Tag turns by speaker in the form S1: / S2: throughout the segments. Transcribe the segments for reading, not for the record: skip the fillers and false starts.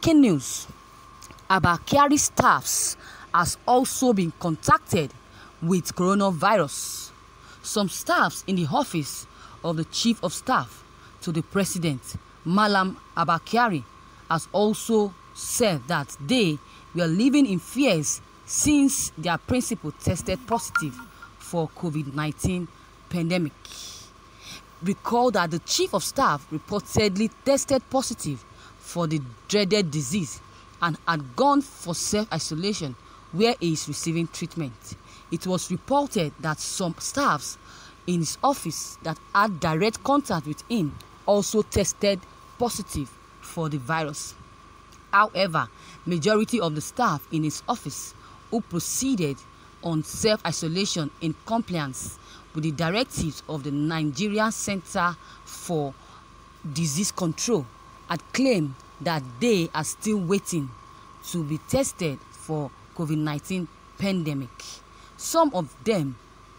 S1: breaking news. Abba Kyari staffs has also been contacted with coronavirus. Some staffs in the office of the Chief of Staff to the President, Malam Abba Kyari, has also said that they were living in fears since their principal tested positive for COVID-19 pandemic. Recall that the Chief of Staff reportedly tested positive for the dreaded disease and had gone for self-isolation where he is receiving treatment. It was reported that some staffs in his office that had direct contact with him also tested positive for the virus. However, majority of the staff in his office who proceeded on self-isolation in compliance with the directives of the Nigerian Center for Disease Control had claimed that they are still waiting to be tested for COVID-19 pandemic. Some of them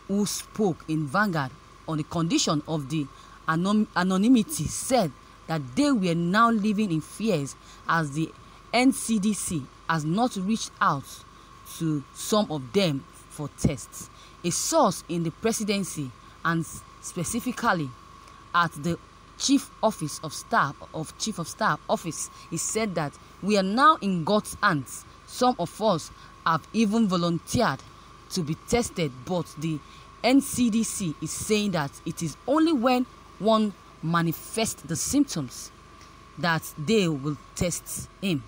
S1: who spoke in Vanguard on the condition of the anonymity said that they were now living in fears as the NCDC has not reached out to some of them for tests. A source in the presidency and specifically at the Chief of Staff office, he said that we are now in God's hands. Some of us have even volunteered to be tested, but the NCDC is saying that it is only when one manifests the symptoms that they will test him.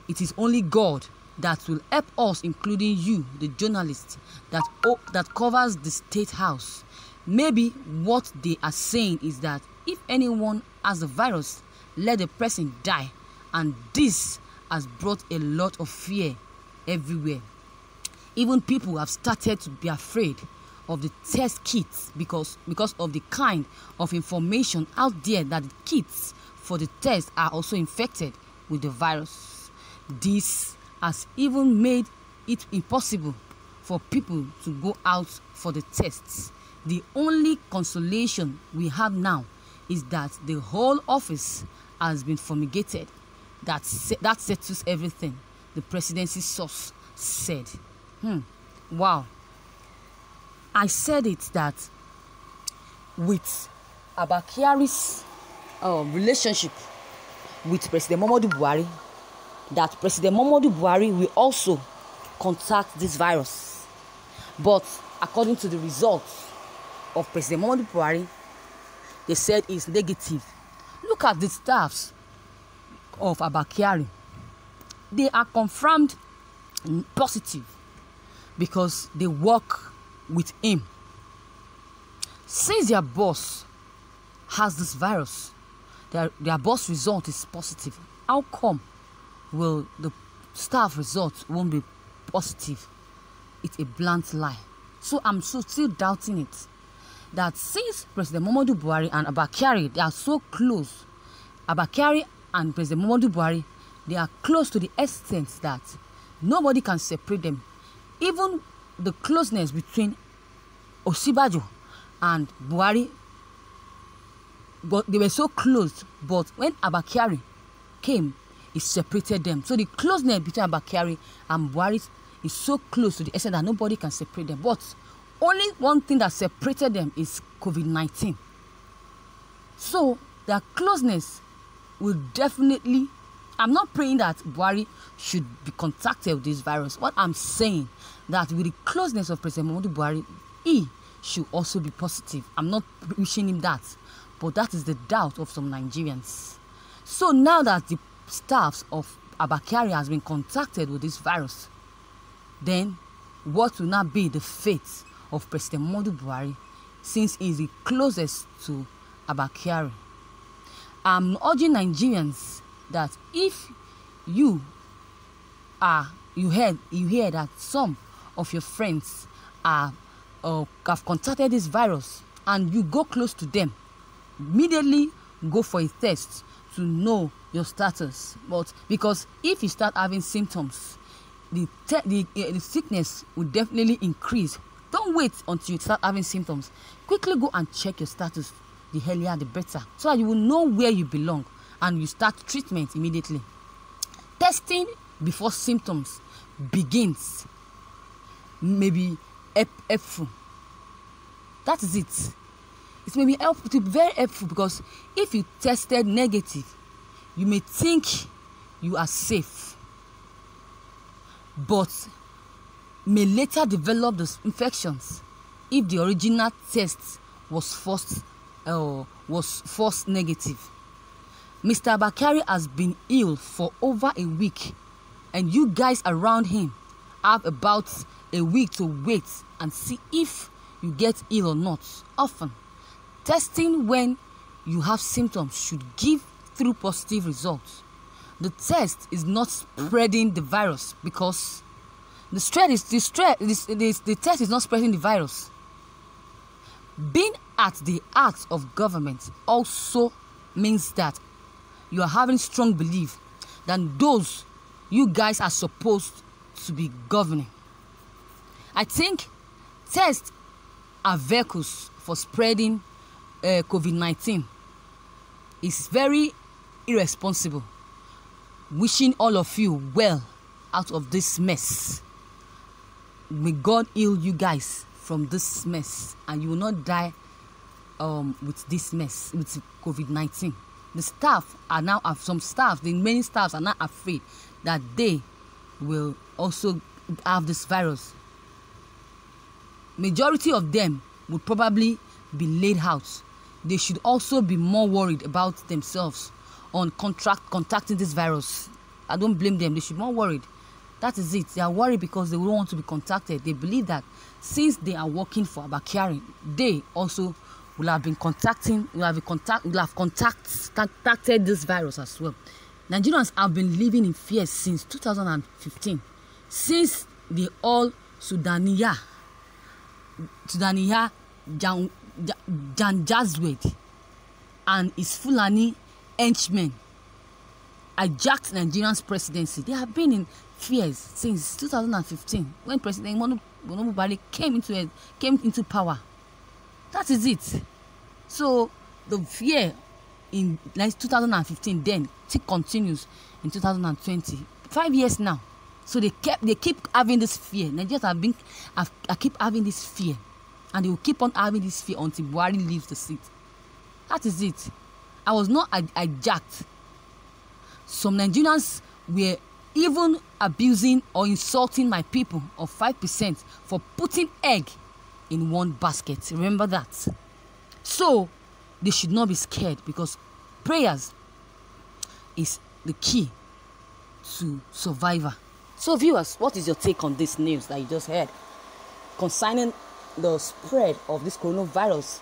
S1: It is only God that will help us, including you, the journalist that covers the State House. Maybe what they are saying is that if anyone has the virus, let the person die, and this has brought a lot of fear everywhere. Even people have started to be afraid of the test kits because of the kind of information out there that the kits for the test are also infected with the virus. This has even made it impossible for people to go out for the tests. The only consolation we have now is that the whole office has been fumigated. That settles everything, the presidency source said. Wow. I said it that with Abba Kyari's relationship with President Muhammadu Buhari, that President Muhammadu Buhari will also contact this virus. But according to the results of President Muhammadu Buhari, they said it's negative. Look at the staffs of Abba Kyari. They are confirmed positive because they work with him. Since their boss has this virus, their boss result is positive. How come will the staff result won't be positive? It's a blunt lie. So I'm still doubting it. That since President Muhammadu Buhari and Abba Kyari, they are so close. Abba Kyari and President Muhammadu Buhari, they are close to the extent that nobody can separate them. Even the closeness between Osibajo and Buhari, but they were so close. But when Abba Kyari came, it separated them. So the closeness between Abba Kyari and Buhari is so close to the extent that nobody can separate them. But only one thing that separated them is COVID-19. So their closeness will definitely, I'm not praying that Buhari should be contacted with this virus. What I'm saying that with the closeness of President Muhammadu Buhari, he should also be positive. I'm not wishing him that, but that is the doubt of some Nigerians. So now that the staffs of Abba Kyari has been contacted with this virus, then what will now be the fate of President Muhammadu Buhari, since he is the closest to Abba Kyari? I'm urging Nigerians that if you hear that some of your friends have contacted this virus and you go close to them, immediately go for a test to know your status. But because if you start having symptoms, the sickness will definitely increase. Don't wait until you start having symptoms. Quickly go and check your status. The earlier the better, so that you will know where you belong and you start treatment immediately. Testing before symptoms begins may be helpful. That is it. It may be helpful, it will be very helpful, because if you tested negative, you may think you are safe, but may later develop the infections if the original test was false negative. Mr. Abba Kyari has been ill for over a week, and you guys around him have about a week to wait and see if you get ill or not. Often, testing when you have symptoms should give through positive results. The test is not spreading the virus, because the test is not spreading the virus. Being at the heart of government also means that you are having strong belief that those you guys are supposed to be governing. I think tests are vehicles for spreading COVID-19. It's very irresponsible. Wishing all of you well out of this mess. May God heal you guys from this mess, and you will not die with this mess, with COVID-19. The staff are now, the many staffs are now afraid that they will also have this virus. Majority of them would probably be laid out. They should also be more worried about themselves on contacting this virus. I don't blame them. They should be more worried. That is it. They are worried because they don't want to be contacted. They believe that since they are working for Abba Kyari, they also will have contacted this virus as well. Nigerians have been living in fear since 2015, since the all Sudaniya Çøvīd and his Fulani henchmen hijacked Nigerian's presidency. They have been in fears since 2015, when President Muhammadu Buhari came into power. That is it. So the fear in 2015 then still continues in 2020. 5 years now. So they keep having this fear. Nigerians keep having this fear, and they will keep on having this fear until Buhari leaves the seat. That is it. I was not hijacked. Some Nigerians were even abusing or insulting my people of 5% for putting egg in one basket. Remember that. So they should not be scared, because prayers is the key to survival. So viewers, what is your take on this news that you just heard concerning the spread of this coronavirus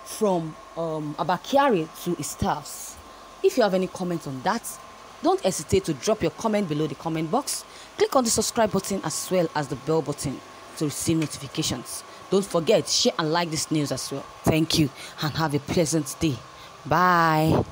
S1: from Abba Kyari to his staffs? If you have any comments on that, don't hesitate to drop your comment below the comment box. Click on the subscribe button as well as the bell button to receive notifications. Don't forget, share and like this news as well. Thank you, and have a pleasant day. Bye.